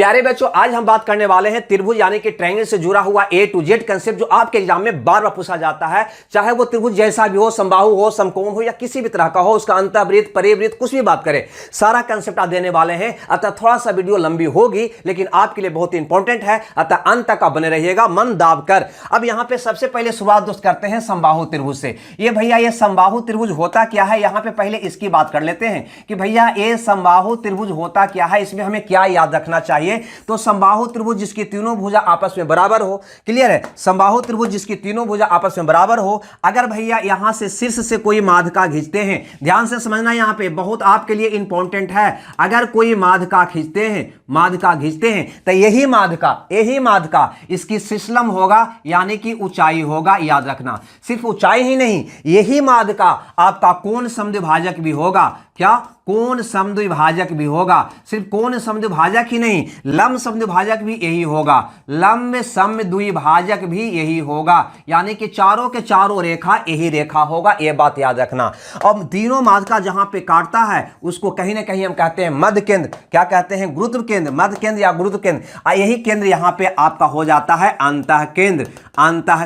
प्यारे बच्चों, आज हम बात करने वाले हैं त्रिभुज यानी कि ट्रायंगल से जुड़ा हुआ ए टू जेड कंसेप्ट जो आपके एग्जाम में बार बार पूछा जाता है। चाहे वो त्रिभुज जैसा भी हो, समबाहु हो, समकोण हो या किसी भी तरह का हो, उसका अंतःवृत्त, परिवृत्त, कुछ भी बात करें, सारा कंसेप्ट आप देने वाले हैं। अतः थोड़ा सा वीडियो लंबी होगी लेकिन आपके लिए बहुत इंपॉर्टेंट है, अतः अंत तक आप बने रहिएगा मन दाब कर। अब यहां पे सबसे पहले शुरुआत दोस्त करते हैं समबाहु त्रिभुज से। ये भैया ये समबाहु त्रिभुज होता क्या है, यहां पे पहले इसकी बात कर लेते हैं कि भैया ये समबाहु त्रिभुज होता क्या है, इसमें हमें क्या याद रखना चाहिए। तो समबाहु त्रिभुज जिसकी तीनों भुजा आपस में बराबर हो, क्लियर है, समबाहु त्रिभुज जिसकी तीनों भुजा आपस में बराबर हो। अगर भैया यहां से शीर्ष से कोई माध्यिका खींचते हैं, ध्यान से समझना, यहां पे बहुत आपके लिए इंपॉर्टेंट है। अगर कोई माध्यिका खींचते हैं तो यही माध्यिका इसकी शिशलम होगा यानी कि ऊंचाई होगा, याद रखना। सिर्फ ऊंचाई ही नहीं, यही माध्यिका आपका कोण समद्विभाजक भी होगा। क्या? कोण समद्विभाजक भी होगा। सिर्फ कोण समद्विभाजक ही नहीं, लंब समद्विभाजक भी यही होगा, लंब समद्विभाजक भी यही होगा, यानी कि चारों के चारों रेखा यही रेखा होगा, यह बात याद रखना। अब तीनों माध्यिका जहां पे काटता है उसको कहीं ना कहीं हम कहते हैं मध्य केंद्र, क्या कहते हैं, गुरुत्व केंद्र, मध्य केंद्र या गुरुत्व केंद्र। यही केंद्र यहां पे आपका हो जाता है अंतः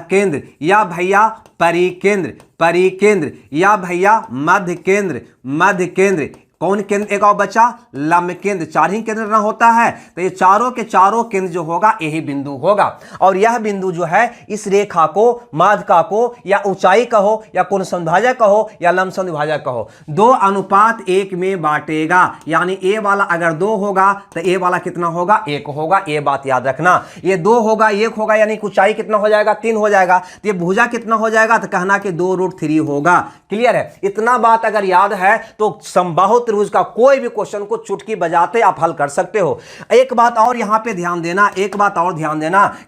केंद्र या भैया परिकेंद्र या भैया मध्य केंद्र। कौन केंद्र एक और बचा? लंब केंद्र। चार ही केंद्र ना होता है तो ये चारों के चारों केंद्र जो होगा यही बिंदु होगा। और यह बिंदु जो है इस रेखा को, माध्यिका को, या ऊंचाई कहो या कोण समद्विभाजक कहो या लंब समद्विभाजक कहो, 2:1 में बांटेगा। यानी ए वाला अगर 2 होगा तो ए वाला कितना होगा? 1 होगा। ये बात याद रखना। ये 2 होगा, 1 होगा, यानी ऊंचाई कितना हो जाएगा? 3 हो जाएगा। तो ये भुजा कितना हो जाएगा? तो कहना कि 2√3 होगा। क्लियर है? इतना बात अगर याद है तो समबाहु त्रिभुज का कोई भी क्वेश्चन को चुटकी बजाते आप हल कर सकते हो। एक बात और यहां पे ध्यान देना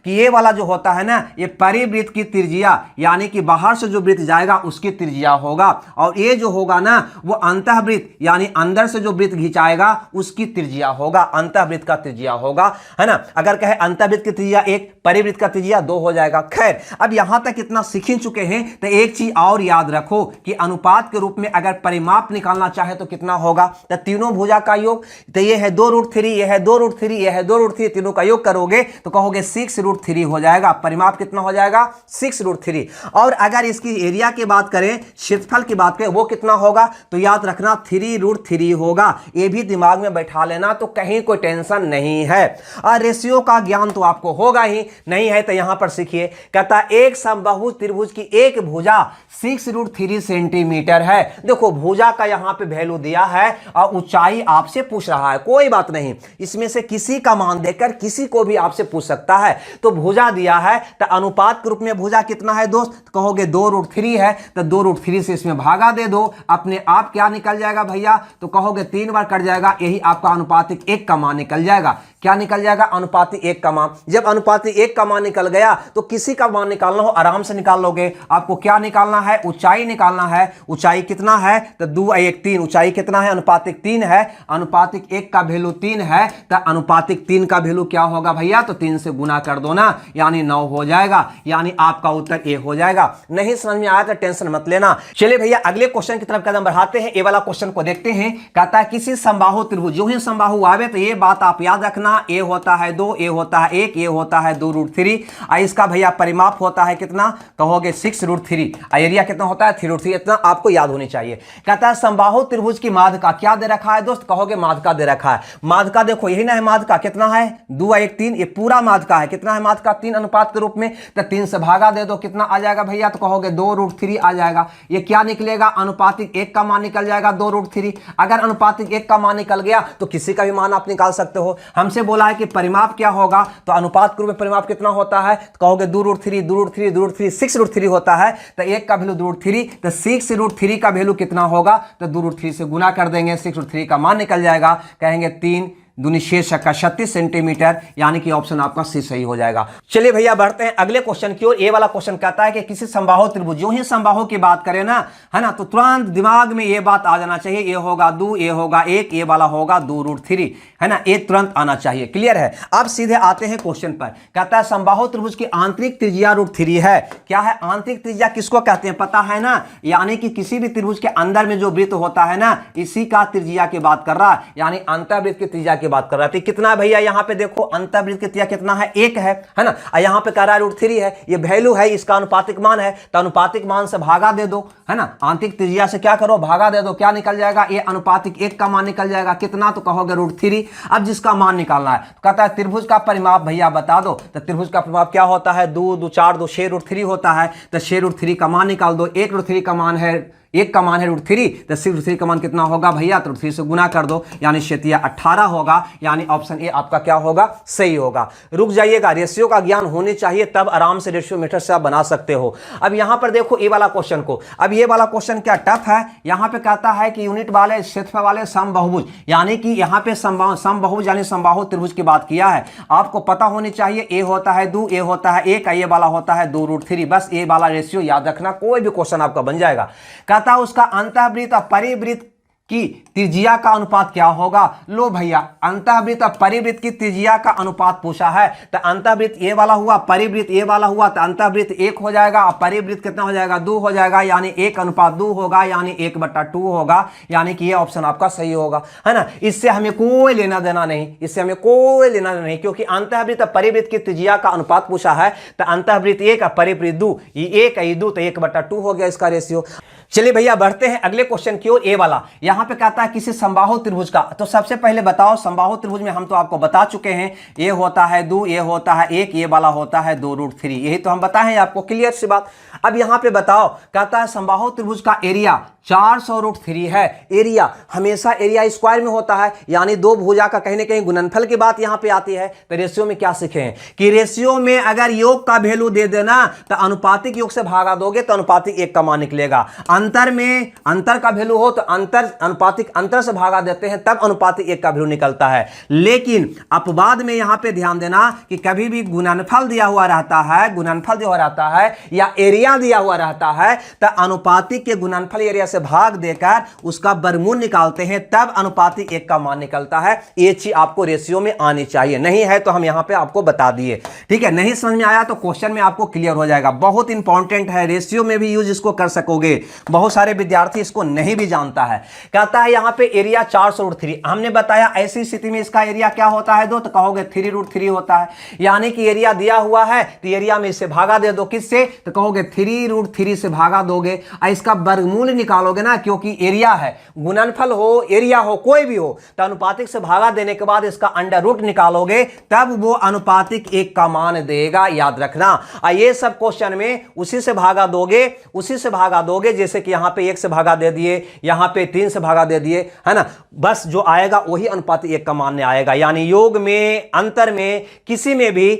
कि ये वाला जो होता है ना, ये परिवृत्त की त्रिज्या यानी कि बाहर से जो वृत्त जाएगा उसकी त्रिज्या होगा, और ये जो होगा ना वो अंतःवृत्त यानी अंदर से जो वृत्त खिंचाएगा उसकी त्रिज्या होगा, अंतःवृत्त का त्रिज्या होगा, है ना। अगर कहे अंतःवृत्त की त्रिज्या 1, परिवृत्त का त्रिज्या 2 हो जाएगा। खैर, अब यहां तक इतना सीख ही चुके हैं तो एक चीज और याद रखो कि अनुपात के रूप में अगर परिमाप निकालना चाहे तो कितना होगा? तो तीनों भुजा का योग, तो ये है 2√3, ये है 2√3, ये है 2√3, तीनों का योग करोगे तो कहोगे 6√3 हो जाएगा। परिमाप कितना हो जाएगा? 6√3। और अगर इसकी एरिया की बात करें, क्षेत्रफल की बात करें, वो कितना होगा? तो याद रखना 3√3 होगा। ये भी दिमाग में बैठा लेना, तो कहीं कोई टेंशन नहीं है। और रेशियो का ज्ञान तो आपको होगा ही, नहीं है तो यहां पर सीखिए। कहता एक समबाहु त्रिभुज की एक भुजा 6√3 सेंटीमीटर है। देखो भुजा का यहां पे वैल्यू दिया है और ऊंचाई आपसे पूछ रहा है, कोई बात नहीं, इसमें से किसी का मान देकर किसी को भी आपसे पूछ सकता है। तो भुजा दिया है तो अनुपात के रूप में भुजा कितना है दोस्त? तो कहोगे 2√3 है, तो 2√3 से इसमें भागा दे दो, अपने आप क्या निकल जाएगा भैया? तो कहोगे 3 बार कट जाएगा, यही आपका अनुपातिक 1 का मान निकल जाएगा। क्या निकल जाएगा? अनुपातिक 1 का मान। जब अनुपातिक 1 का मान निकल गया तो किसी का मान निकालना हो आराम से निकाल लोगे। आपको क्या निकालना है? ऊंचाई निकालना है। ऊंचाई कितना है? तो 2 1 3। ऊंचाई कितना है? अनुपातिक 3 है। अनुपातिक 1 का वैल्यू 3 है, तो अनुपातिक 3 का वैल्यू क्या होगा भैया? तो 3 से गुना कर दो ना, यानी 9 हो जाएगा। यानी आपका उत्तर ए हो जाएगा। नहीं समझ में आया तो टेंशन मत लेना। चलिए भैया अगले क्वेश्चन की तरफ कदम बढ़ाते हैं। ये वाला क्वेश्चन को देखते हैं। कहता है किसी समबाहु त्रिभुज, जो ही समबाहु आवे तो ये बात आप याद रखना, ए होता है 2, ए होता है 1, ए होता है 2√3। इसका भैया परिमाप होता है कितना? कहोगे 6√3। एरिया कितना होता है? 3√3। इतना आपको याद होनी चाहिए। कहता है समबाहु त्रिभुज की माध्यिका क्या दे रखा है दोस्त? कहोगे माध्यिका दे रखा है। माध्यिका देखो यही ना है माध्यिका, कितना है? 2 1 3। ये पूरा माध्यिका है। कितना है माध्यिका? 3 अनुपात के रूप में, तो 3 से भागा दे दो, कितना आ जाएगा भैया? तो कहोगे 2√3 आ जाएगा। ये क्या निकलेगा? अनुपातिक 1 का मान निकल जाएगा 2√3। अगर अनुपातिक 1 का मान निकल गया तो किसी का भी मान आप निकाल सकते हो। हमसे बोला है कि परिमाप क्या होगा, तो अनुपात के रूप में परिमाप कितना होता है? तो कहोगे 2√3 6√3 होता है। तो 1 का वैल्यू 2√3, तो 6√3 का वैल्यू कितना होगा? तो 2√3 से गुना कर देंगे, 6√3 का मान निकल जाएगा। कहेंगे 3 दूनी 36 सेंटीमीटर, यानी कि ऑप्शन आपका सी सही हो जाएगा। चलिए भैया बढ़ते हैं अगले क्वेश्चन की ओर। ये वाला क्वेश्चन कहता है कि किसी समबाहु त्रिभुज, जो ही समबाहु की बात करें ना, है ना, तो तुरंत दिमाग में ये बात आ जाना चाहिए, ये होगा 2, ये होगा 1, ये वाला होगा 2√3, है ना, ये तुरंत आना चाहिए। क्लियर है? अब सीधे आते हैं क्वेश्चन पर। कहता है समबाहु त्रिभुज की आंतरिक त्रिज्या √3 है। क्या है आंतरिक त्रिज्या? किसको कहते हैं पता है ना? यानी कि किसी भी त्रिभुज के अंदर में जो वृत्त होता है ना, इसी का त्रिज्या की बात कर रहा है, यानी अंतःवृत्त की त्रिज्या की बात कर रहा था। कितना है भैया, यहाँ पे देखो अंतःवृत्त की त्रिज्या कितना है, 1 है ना। यहाँ पे कह रहा है √3 है, ये वैल्यू है, इसका अनुपातिक मान है, तो अनुपातिक मान से भागा दे दो, है ना। आंतरिक त्रिज्या से क्या करो, भागा दे दो, क्या निकल जाएगा, ये अनुपातिक 1 का मान निकल जाएगा। कितना, तो कहोगे √3। अब जिसका मान निकालना है, तो कहता है त्रिभुज का परिमाप भैया बता दो। तो त्रिभुज का परिमाप क्या होता है, 2 2 4 2 6 √3 होता है। तो 6 √3 का मान निकाल दो। 1 √3 का मान है, 1 का मान है √3, तो 6 √3 का मान कितना होगा भैया, तो √3 से गुना कर दो, यानी 18 होगा। यानी ऑप्शन ए आपका क्या होगा, सही होगा। रुक जाइएगा, रेशियो का ज्ञान होने चाहिए, तब आराम से रेशियो मीटर से आप बना सकते हो। अब यहां पर देखो ये वाला क्वेश्चन को, अब ये वाला क्वेश्चन क्या टफ है। यहां पे कहता है कि यूनिट वाले क्षेत्रफल वाले समबाहुभुज, यानी कि यहां पे समबाहुभुज यानी समबाहु त्रिभुज की बात किया है। आपको पता होनी चाहिए, ए होता है 2, ए होता है 1, ये वाला होता है 2 √3। बस ये वाला रेशियो याद रखना, कोई भी क्वेश्चन आपका बन जाएगा। कहता है उसका अंतःवृत्त और परिवृत्त की त्रिज्या का अनुपात क्या होगा। लो भैया, अंतःवृत्त और परिवृत्त की त्रिज्या का अनुपात पूछा है, तो अंतःवृत्त ये वाला हुआ, परिवृत्त ये वाला हुआ, तो अंतःवृत्त 1 हो जाएगा और परिवृत्त कितना हो जाएगा, 2 हो जाएगा। यानी 1:2 होगा, यानी 1/2 होगा। यानी कि ये ऑप्शन आपका सही होगा, है ना। इससे हमें कोई लेना देना नहीं, इससे हमें कोई लेना देना नहीं, क्योंकि अंतःवृत्त और परिवृत्त की त्रिज्या का अनुपात पूछा है। तो अंतःवृत्त 1 और परिवृत्त 2, ये 1 ये 2, तो 1/2 हो गया इसका रेशियो। चलिए भैया बढ़ते हैं अगले क्वेश्चन की ओर, ए वाला। यहां पे कहता है किसी समबाहु त्रिभुज का, तो सबसे पहले बताओ समबाहु त्रिभुज में हम तो आपको बता चुके हैं, ये होता है 2, ये होता है 1, ये वाला होता है 2 √3, यही तो हम बताए हैं आपको, क्लियर सी बात। अब यहां पे बताओ, कहता है समबाहु त्रिभुज का एरिया 400 √3 है। एरिया हमेशा एरिया स्क्वायर में होता है, यानी दो भुजा का कहीं ना कहीं गुणनफल की बात यहां पे आती है। तो रेशियो में क्या सीखे हैं कि रेशियो में अगर योग का वैल्यू दे देना, तो अनुपातिक योग से भागा दोगे तो अनुपातिक 1 का मान निकलेगा। अंतर में अंतर का वैल्यू हो तो अंतर अनुपातिक अंतर से भागा देते हैं, तब अनुपातिक 1 का वैल्यू निकलता है। लेकिन अपवाद में यहां पे ध्यान देना कि कभी भी गुणनफल दिया हुआ रहता है, गुणनफल दिया हुआ रहता है या एरिया दिया हुआ रहता है, तो अनुपातिक के गुणनफल एरिया से भाग देकर उसका वर्गमूल निकालते हैं, तब अनुपातिक 1 का मान निकलता है। ये चीज आपको रेशियो में आनी चाहिए, नहीं है तो हम यहां पे आपको बता दिए, ठीक है। नहीं समझ में आया तो क्वेश्चन में आपको क्लियर हो जाएगा। बहुत इंपॉर्टेंट है, रेशियो में भी यूज इसको कर सकोगे, बहुत सारे विद्यार्थी इसको नहीं भी जानता है। कहता है यहां पे एरिया 400 √3, हमने बताया ऐसी स्थिति में इसका एरिया क्या होता है, दो, तो कहोगे 3 √3 होता है। यानी कि एरिया दिया हुआ है तो एरिया में इससे भागा दे दो, किससे, तो कहोगे 3 √3 से भागा दोगे और इसका वर्गमूल निकालोगे ना, क्योंकि एरिया है, गुणनफल हो एरिया हो कोई भी हो, तो अनुपातिक से भागा देने के बाद इसका अंडर रूट निकालोगे, तब वो अनुपातिक 1 का मान देगा, याद रखना। और ये सब क्वेश्चन में उसी से भागा दोगे, उसी से भागा दोगे, जैसे कि यहां पे 1 से भागा दे दिए, यहां पे 3 से भागा दे दिए, है ना। बस जो आएगा वही अनुपातिक 1 का मान आएगा। यानी योग में, अंतर में, किसी में भी,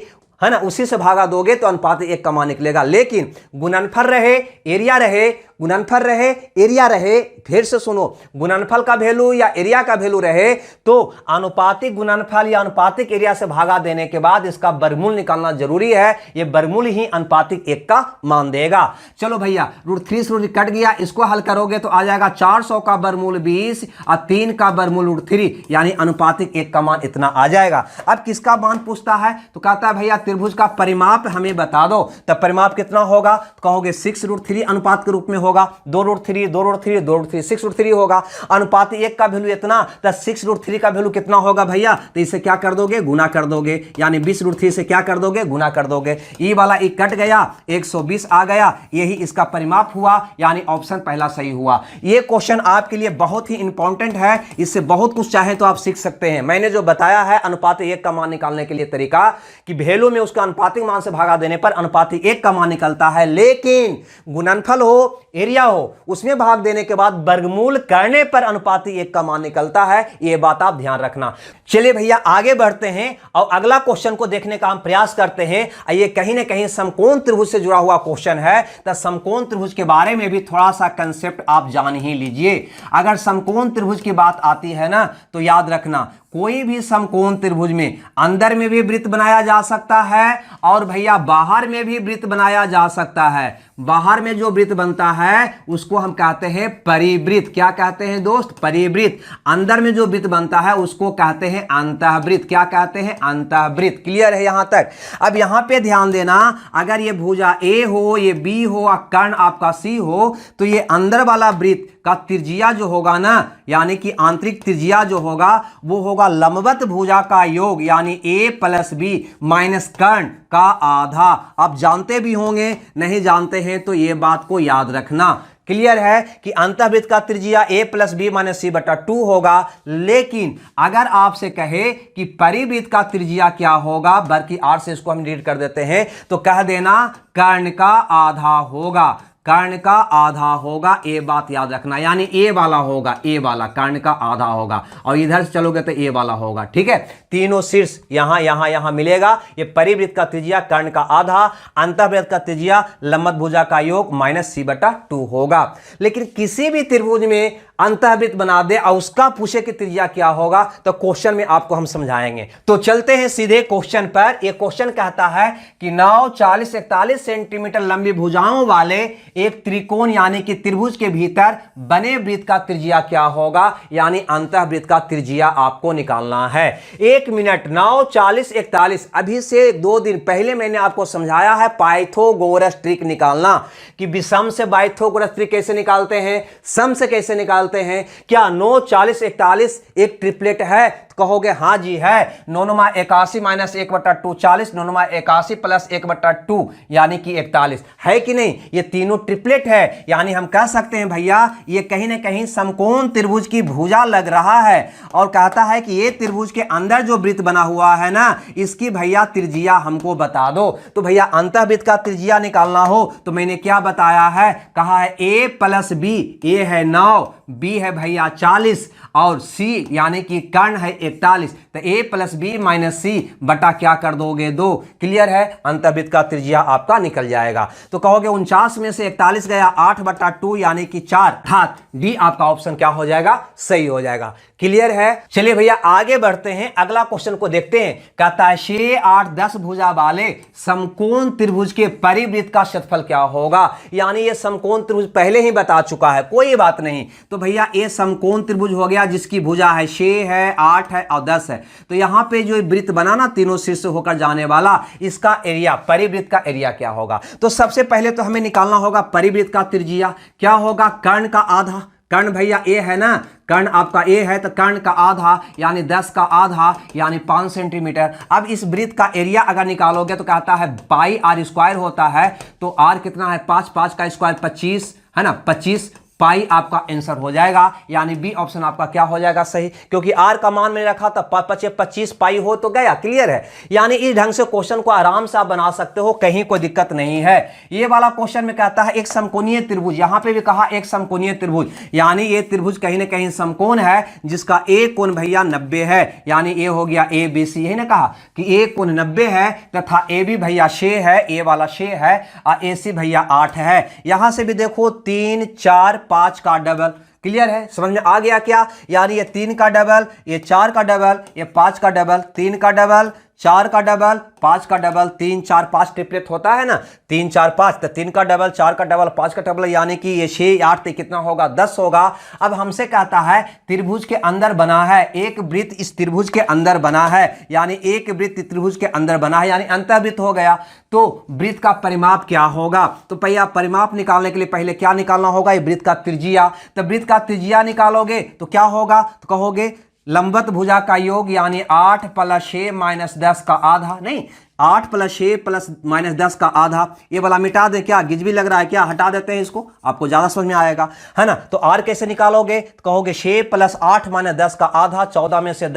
है ना, उसी से भागा दोगे तो अनुपातिक 1 का मान निकलेगा। लेकिन गुणनफल रहे, एरिया रहे, गुणनफल रहे, एरिया रहे, फिर से सुनो, गुणनफल का वैल्यू या एरिया का वैल्यू रहे, तो अनुपातिक गुणनफल या अनुपातिक एरिया से भागा देने के बाद इसका वर्गमूल निकालना जरूरी है। ये वर्गमूल ही अनुपातिक 1 का मान देगा। चलो भैया, √3 से √3 कट गया, इसको हल करोगे तो आ जाएगा 400 का वर्गमूल 20 और 3 का वर्गमूल √3, यानी अनुपातिक 1 का मान इतना आ जाएगा। अब किसका मान पूछता है, तो कहता है भैया त्रिभुज का परिमाप हमें बता दो। तब परिमाप कितना होगा, तो कहोगे 6 √3 अनुपात के रूप में होगा, 2 √3 2 √3 2 √3 6 √3 होगा। अनुपातिक 1 का वैल्यू इतना, तो 6 √3 का वैल्यू कितना होगा भैया, तो इसे क्या कर दोगे, गुना कर दोगे, यानी 20 √3 से क्या कर दोगे, गुना कर दोगे। ये वाला 1 कट गया, 120 आ गया, यही इसका परिमाप हुआ, यानी ऑप्शन पहला सही हुआ। ये क्वेश्चन आपके लिए बहुत ही इंपॉर्टेंट है, इससे बहुत कुछ चाहे तो आप सीख सकते हैं। मैंने जो बताया है अनुपातिक 1 का मान निकालने के लिए तरीका, कि वैल्यू में उसका अनुपातिक मान से भागा देने पर अनुपातिक 1 का मान निकलता है, लेकिन गुणनफल हो, एरिया हो, उसमें भाग देने के बाद वर्गमूल करने पर अनुपातिक 1 का मान निकलता है। यह बात आप ध्यान रखना। चलिए भैया आगे बढ़ते हैं और अगला क्वेश्चन को देखने का हम प्रयास करते हैं। ये कहीं ना कहीं समकोण त्रिभुज से जुड़ा हुआ क्वेश्चन है, तो समकोण त्रिभुज के बारे में भी थोड़ा सा कंसेप्ट आप जान ही लीजिए। अगर समकोण त्रिभुज की बात आती है ना, तो याद रखना, कोई भी समकोण त्रिभुज में अंदर में भी वृत्त बनाया जा सकता है और भैया बाहर में भी वृत्त बनाया जा सकता है। बाहर में जो वृत्त बनता है उसको हम कहते हैं परिवृत्त। क्या कहते हैं दोस्त, परिवृत्त। अंदर में जो वृत्त बनता है उसको कहते हैं अंतःवृत्त। क्या कहते हैं, अंतःवृत्त। क्लियर है यहां तक। अब यहां पे ध्यान देना, अगर ये भुजा ए हो, ये बी हो और कर्ण आपका सी हो, तो ये अंदर वाला वृत्त का त्रिज्या जो होगा ना, यानी कि आंतरिक त्रिज्या जो होगा वो होगा लंबवत भुजा का योग, यानी a प्लस बी माइनस कर्ण का आधा। आप जानते भी होंगे, नहीं जानते हैं तो ये बात को याद रखना। क्लियर है कि अंतःवृत्त का त्रिज्या a प्लस बी माइनस सी बटा 2 होगा। लेकिन अगर आपसे कहे कि परिवृत्त का त्रिज्या क्या होगा, बल्कि r से इसको हम रीड कर देते हैं, तो कह देना कर्ण का आधा होगा, कर्ण का आधा होगा। ए बात याद रखना, यानी ए वाला होगा, ए वाला कर्ण का आधा होगा, और इधर से चलोगे तो ए वाला होगा। ठीक है, तीनों शीर्ष यहां यहां यहां मिलेगा। ये परिवृत्त का त्रिज्या कर्ण का आधा, अंतःवृत्त का त्रिज्या लंबवत भुजा का योग माइनस सी बटा 2 होगा। लेकिन किसी भी त्रिभुज में अंतःवृत्त बना दे और उसका पूछे कि त्रिज्या क्या होगा, तो क्वेश्चन में आपको हम समझाएंगे। तो चलते हैं सीधे क्वेश्चन पर। यह क्वेश्चन कहता है कि 9, 40, 41 सेंटीमीटर लंबी भुजाओं वाले एक त्रिकोण यानी कि त्रिभुज के भीतर बने वृत्त का त्रिज्या क्या होगा, यानी अंतःवृत्त का त्रिज्या आपको निकालना है। 1 मिनट, 9, 40, 41, अभी से 2 दिन पहले मैंने आपको समझाया है पाइथागोरस ट्रिक निकालना, कि विषम से पाइथागोरस ट्रिक कैसे निकालते हैं, सम से कैसे निकालते हैं। क्या 9, 40, 41 एक ट्रिपलेट है? कहोगे हाँ जी है। 9 9 81 माइनस 1/2 40, 9 9 81 प्लस 1/2 यानी कि 41 है कि नहीं। ये तीनों ट्रिपलेट है, यानी हम कह सकते हैं भैया ये कहीं ना कहीं समकोण त्रिभुज की भुजा लग रहा है। और कहता है कि ये त्रिभुज के अंदर जो वृत्त बना हुआ है ना, इसकी भैया त्रिज्या हमको बता दो। तो भैया अंतःवृत्त का त्रिज्या निकालना हो तो मैंने क्या बताया है, कहा है a प्लस बी, a है 9, b है भैया 40 और c यानी कि कर्ण है 41, तो a प्लस बी माइनस सी बटा क्या कर दोगे 2। क्लियर है, अंतःवृत्त का त्रिज्या आपका निकल जाएगा। तो कहोगे 49 में से 41 गया 8/2 यानी कि 4, अर्थात डी आपका ऑप्शन क्या हो जाएगा, सही हो जाएगा। क्लियर है। चलिए भैया आगे बढ़ते हैं, अगला क्वेश्चन को देखते हैं। कहता है 6, 8, 10 भुजा वाले समकोण त्रिभुज के परिवृत्त का क्षेत्रफल क्या होगा, यानी ये समकोण त्रिभुज पहले ही बता चुका है, कोई बात नहीं। तो भैया ये समकोण त्रिभुज हो गया जिसकी भुजा है 6 है, 8 है और 10 है। तो यहां पे जो वृत्त बना ना तीनों शीर्ष से होकर जाने वाला, इसका एरिया, परिवृत्त का एरिया क्या होगा। तो सबसे पहले तो हमें निकालना होगा परिवृत्त का त्रिज्या क्या होगा, कर्ण का आधा। कर्ण भैया ए है ना, कर्ण आपका ए है तो कर्ण का आधा यानी 10 का आधा यानी 5 सेंटीमीटर। अब इस वृत्त का एरिया अगर निकालोगे तो कहता है पाई आर स्क्वायर होता है, तो आर कितना है 5, 5 का स्क्वायर 25 है ना, 25 पाई आपका आंसर हो जाएगा, यानी बी ऑप्शन आपका क्या हो जाएगा, सही, क्योंकि आर का मान मैंने रखा था 25 पाई हो तो गया। क्लियर है, यानी इस ढंग से क्वेश्चन को आराम से आप बना सकते हो, कहीं कोई दिक्कत नहीं है। ये वाला क्वेश्चन में कहता है एक समकोणीय त्रिभुज, यहां पे भी कहा एक समकोणीय त्रिभुज, यानी ये त्रिभुज कहीं ना कहीं समकोण है जिसका ए कोण भैया 90 है, यानी ए हो गया ए बी सी। यही ना कहा कि ए कोण 90 है तथा ए बी भैया 6 है, ए वाला 6 है और ए सी भैया 8 है। यहां से भी देखो 3, 4, 5 का डबल। क्लियर है, समझ में आ गया क्या, यानी ये 3 का डबल, ये 4 का डबल, ये 5 का डबल, 3 का डबल, 4 का डबल, 5 का डबल, 3, 4, 5 ट्रिपलेट होता है ना, 3, 4, 5, तो 3 का डबल, 4 का डबल, 5 का डबल, यानी कि ये 6, 8 तो कितना होगा 10 होगा। अब हमसे कहता है त्रिभुज के अंदर बना है, एक वृत्त इस त्रिभुज के अंदर बना है, यानी एक वृत्त त्रिभुज के अंदर बना है, यानी अंतःवृत्त हो गया। तो वृत्त का परिमाप क्या होगा, तो भैया परिमाप निकालने के लिए पहले क्या निकालना होगा, ये वृत्त का त्रिज्या। तो वृत्त का त्रिज्या निकालोगे तो क्या होगा, तो कहोगे लंबवत भुजा का योग यानी 8 + 6 - 10 का आधा, नहीं 8 + 6 + -10 का आधा। ये वाला मिटा दे, क्या गिजबी लग रहा है क्या, हटा देते हैं इसको, आपको ज्यादा समझ में आएगा, है ना। तो r कैसे निकालोगे, तो कहोगे 6 + 8 - 10 का आधा, 14 में से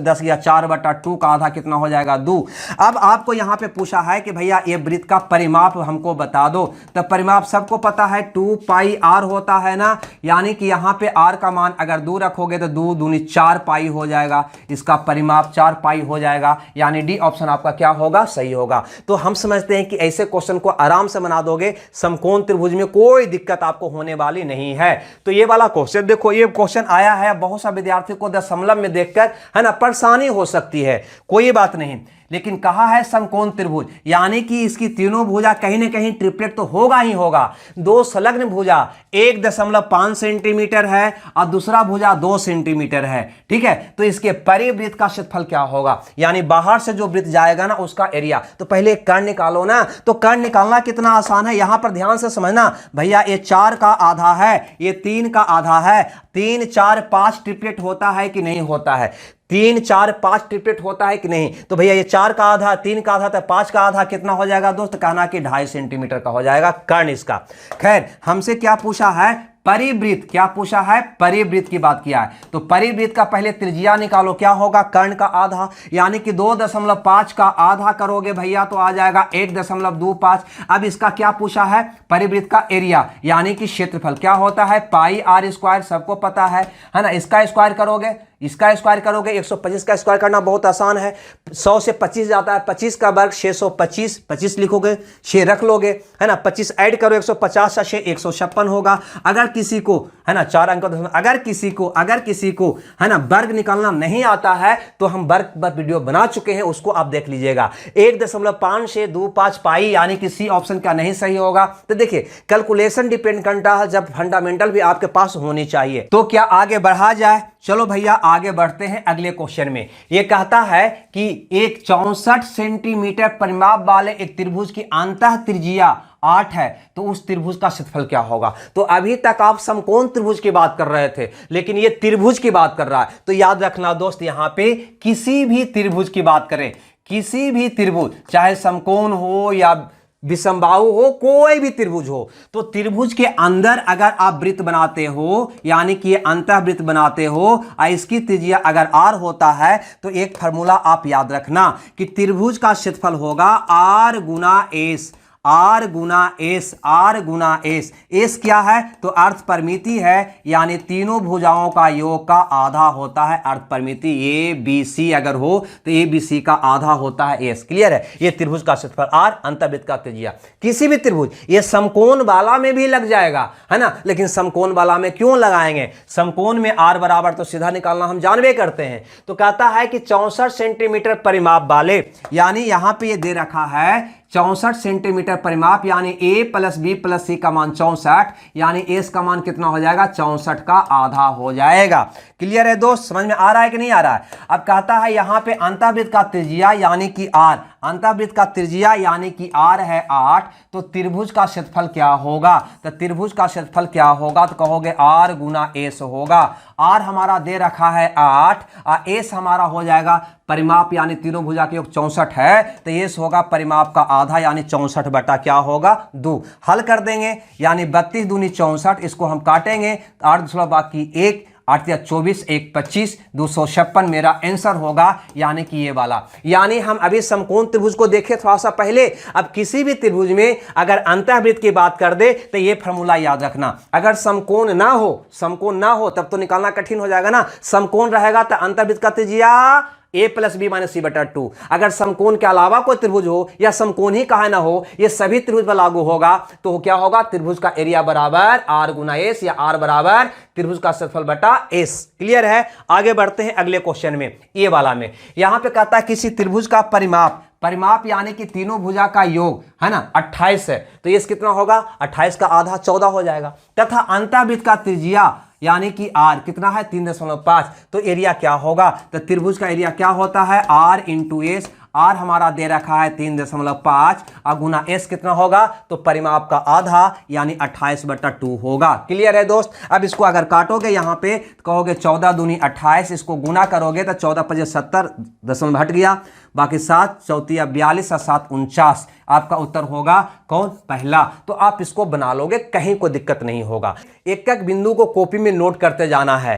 10 गया 4/2 का आधा कितना हो जाएगा 2। अब आपको यहाँ पे पूछा है कि भैया ये वृत्त का परिमाप हमको बता दो, तो परिमाप सबको पता है 2 पाई r होता है ना, यानी कि यहाँ पे r का मान अगर 2 रखोगे तो 2 दूनी 4 पाई हो जाएगा, इसका परिमाप 4 पाई हो जाएगा, यानी डी ऑप्शन आपका क्या होगा, सही होगा। तो हम समझते हैं कि ऐसे क्वेश्चन को आराम से बना दोगे, समकोण त्रिभुज में कोई दिक्कत आपको होने वाली नहीं है। तो ये वाला क्वेश्चन देखो, ये क्वेश्चन आया है, बहुत सा विद्यार्थी को दशमलव में देखकर है ना परेशानी हो सकती है, कोई बात नहीं, लेकिन कहा है समकोण त्रिभुज, यानी कि इसकी तीनों भुजा कहीं ना कहीं ट्रिपलेट तो होगा ही होगा। दो संलग्न भुजा 1.5 सेंटीमीटर है और दूसरा भुजा 2 सेंटीमीटर है, ठीक है। तो इसके परिवृत्त का क्षेत्रफल क्या होगा, यानी बाहर से जो वृत्त जाएगा ना उसका एरिया। तो पहले कर्ण निकालो ना, तो कर्ण निकालना कितना आसान है, यहां पर ध्यान से समझना भैया। ये 4 का आधा है, ये 3 का आधा है, 3 4 5 ट्रिपलेट होता है कि नहीं होता है, 3 4 5 ट्रिपलेट होता है कि नहीं। तो भैया ये 4 का आधा, 3 का आधा, तो 5 का आधा कितना हो जाएगा दोस्त, कहना कि 2.5 सेंटीमीटर का हो जाएगा कर्ण इसका। खैर हमसे क्या पूछा है, परिवृत्त, क्या पूछा है, परिवृत्त की बात किया है। तो परिवृत्त का पहले त्रिज्या निकालो, क्या होगा, कर्ण का आधा, यानी कि 2.5 का आधा करोगे भैया तो आ जाएगा 1.25। अब इसका क्या पूछा है, परिवृत्त का एरिया यानी कि क्षेत्रफल क्या होता है, पाई आर स्क्वायर, सबको पता है ना। इसका स्क्वायर करोगे, इसका स्क्वायर करोगे, 125 का स्क्वायर करना बहुत आसान है, 100 से 25 जाता है, 25 का वर्ग 625, 25 लिखोगे, 6 रख लोगे, है ना, 25 ऐड करो, 150 से 6 156 होगा। अगर किसी को, है ना, 4 अंक, अगर किसी को है ना वर्ग निकालना नहीं आता है तो हम वर्ग पर वीडियो बना चुके हैं, उसको आप देख लीजिएगा। 1.5 से 25 पाई, यानी कि सी ऑप्शन का नहीं सही होगा। तो देखिए कैलकुलेशन डिपेंड करता है, जब फंडामेंटल भी आपके पास होनी चाहिए। तो क्या आगे बढ़ा जाए, चलो भैया आगे बढ़ते हैं अगले क्वेश्चन में। यह कहता है कि एक 64 सेंटीमीटर परिमाप वाले एक त्रिभुज की अंतः त्रिज्या 8 है, तो उस त्रिभुज का क्षेत्रफल क्या होगा। तो अभी तक आप समकोण त्रिभुज की बात कर रहे थे, लेकिन ये त्रिभुज की बात कर रहा है। तो याद रखना दोस्त, यहां पे किसी भी त्रिभुज की बात करें, किसी भी त्रिभुज, चाहे समकोण हो या विषमबाहु हो, कोई भी त्रिभुज हो, तो त्रिभुज के अंदर अगर आप वृत्त बनाते हो, यानी कि ये अंतःवृत्त बनाते हो और इसकी त्रिज्या अगर r होता है, तो एक फार्मूला आप याद रखना कि त्रिभुज का क्षेत्रफल होगा r गुना s, आर गुना एस। एस क्या है, तो अर्थ परिमिति है, यानी तीनों भुजाओं का योग का आधा होता है अर्थ परिमिति। ए बी सी अगर हो तो ए बी सी का आधा होता है एस। क्लियर है, ये त्रिभुज का क्षेत्रफल आर, अंतःवृत्त का त्रिज्या। किसी भी त्रिभुज, ये समकोण वाला में भी लग जाएगा, है ना, लेकिन समकोण वाला में क्यों लगाएंगे, समकोण में आर बराबर तो सीधा निकालना हम जानवे करते हैं। तो कहता है कि 64 सेंटीमीटर परिमाप वाले, यानी यहां पे ये दे रखा है 64 सेंटीमीटर परिमाप, यानी a प्लस बी प्लस सी का मान 64, यानी एस का मान कितना हो जाएगा, 64 का आधा हो जाएगा। क्लियर है दोस्त, समझ में आ रहा है कि नहीं आ रहा है। अब कहता है यहां पे अंतःवृत्त का त्रिज्या यानी कि r, अंतःवृत्त का त्रिज्या यानी कि r है 8, तो त्रिभुज का क्षेत्रफल क्या होगा। तो त्रिभुज का क्षेत्रफल क्या होगा, तो कहोगे r गुना एस होगा। r हमारा दे रखा है 8 और एस हमारा हो जाएगा परिमाप, यानी तीनों भुजा के योग 64 है, तो एस होगा परिमाप का आधा, यानी 64 बटा क्या होगा 2। हल कर देंगे, यानी 32 दूनी 64, इसको हम काटेंगे, 8 दूसरा बाकी 1, 8 या 24, 1 25, 256 मेरा आंसर होगा, यानी कि ये वाला। यानी हम अभी समकोण त्रिभुज को देखें थोड़ा सा पहले। अब किसी भी त्रिभुज में अगर अंतःवृत्त की बात कर दे तो ये फार्मूला याद रखना, अगर समकोण ना हो तब तो निकालना कठिन हो जाएगा ना। समकोण रहेगा तो अंतःवृत्त का त्रिज्या a प्लस बी माइनस सी बटा 2। अगर समकोण के अलावा कोई त्रिभुज हो या समकोण ही कहा ना हो, ये सभी त्रिभुज पर लागू होगा, तो क्या होगा, त्रिभुज का एरिया बराबर r गुना एस, या r बराबर त्रिभुज का क्षेत्रफल बटा एस। क्लियर है, आगे बढ़ते हैं अगले क्वेश्चन में, ये वाला में। यहां पे कहता है किसी त्रिभुज का परिमाप यानी कि तीनों भुजा का योग, है ना, 28 है, तो ये कितना होगा, 28 का आधा 14 हो जाएगा। तथा अंतःवृत्त का त्रिज्या यानी कि r कितना है, 3.5, तो एरिया क्या होगा, तो त्रिभुज का एरिया क्या होता है, r इंटू एस। r हमारा दे रखा है 3.5 और गुना s कितना होगा, तो परिमाप का आधा, यानी 28 बटा 2 होगा। क्लियर है दोस्त। अब इसको अगर काटोगे यहाँ पे कहोगे 14 दूनी 28, इसको गुना करोगे तो 14 5 70, दशमलव हट गया, बाकी 7 चौथी 42 और 7 49, आपका उत्तर होगा कौन, पहला। तो आप इसको बना लोगे, कहीं कोई दिक्कत नहीं होगा। एक एक बिंदु को कॉपी में नोट करते जाना है।